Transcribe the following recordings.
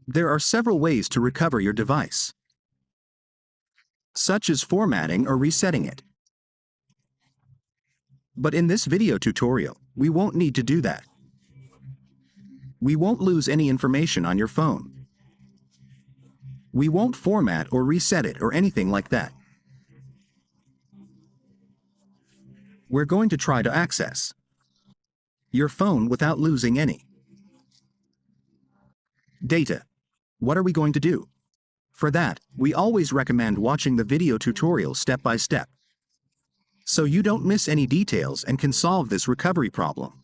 There are several ways to recover your device, such as formatting or resetting it. But in this video tutorial, we won't need to do that. We won't lose any information on your phone. We won't format or reset it or anything like that. We're going to try to access your phone without losing any data. What are we going to do? For that, we always recommend watching the video tutorial step by step, so you don't miss any details and can solve this recovery problem.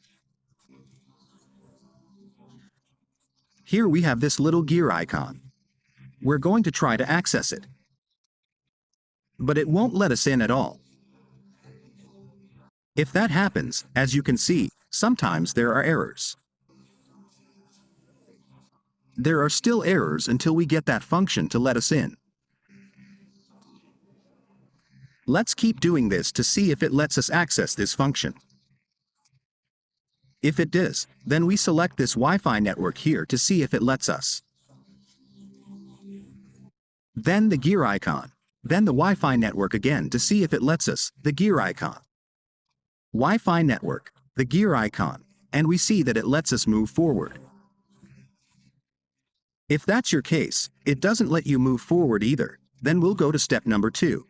Here we have this little gear icon. We're going to try to access it, but it won't let us in at all. If that happens, as you can see, sometimes there are errors. There are still errors until we get that function to let us in. Let's keep doing this to see if it lets us access this function. If it does, then we select this Wi-Fi network here to see if it lets us. Then the gear icon. Then the Wi-Fi network again to see if it lets us, the gear icon. Wi-Fi network, the gear icon, and we see that it lets us move forward. If that's your case, it doesn't let you move forward either, then we'll go to step number 2.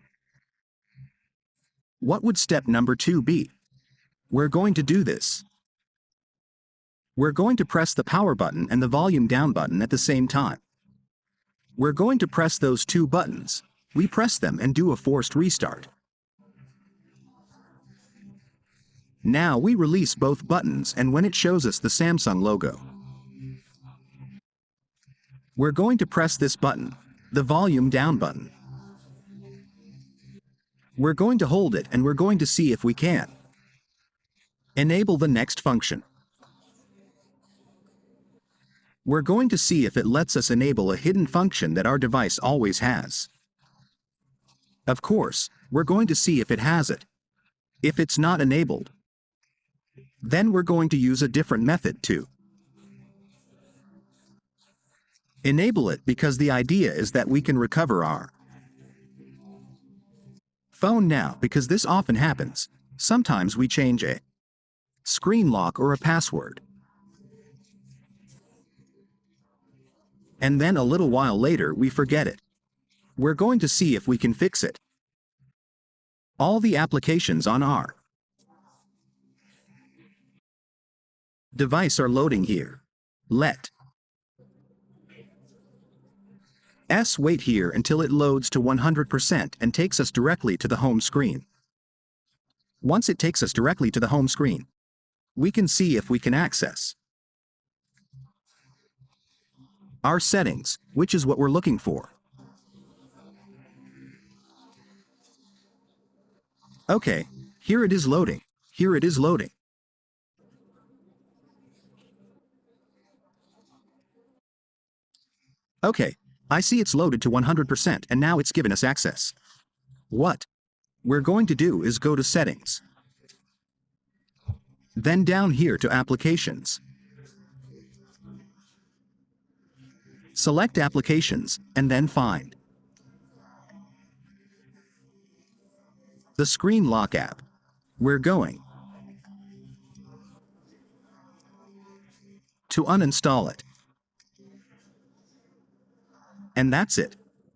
What would step number 2 be? We're going to do this. We're going to press the power button and the volume down button at the same time. We're going to press those two buttons. We press them and do a forced restart. Now we release both buttons, and when it shows us the Samsung logo, we're going to press this button, the volume down button. We're going to hold it and we're going to see if we can enable the next function. We're going to see if it lets us enable a hidden function that our device always has. Of course, we're going to see if it has it. If it's not enabled, then we're going to use a different method to enable it, because the idea is that we can recover our phone now, because this often happens. Sometimes we change a screen lock or a password, and then a little while later we forget it. We're going to see if we can fix it. All the applications on our device are loading here. Let us wait here until it loads to 100% and takes us directly to the home screen. Once it takes us directly to the home screen, we can see if we can access our settings, which is what we're looking for. Okay, here it is loading. Here it is loading. Okay, I see it's loaded to 100% and now it's given us access. What we're going to do is go to Settings. Then down here to Applications. Select Applications, and then find the Screen Lock app. We're going to uninstall it. And that's it.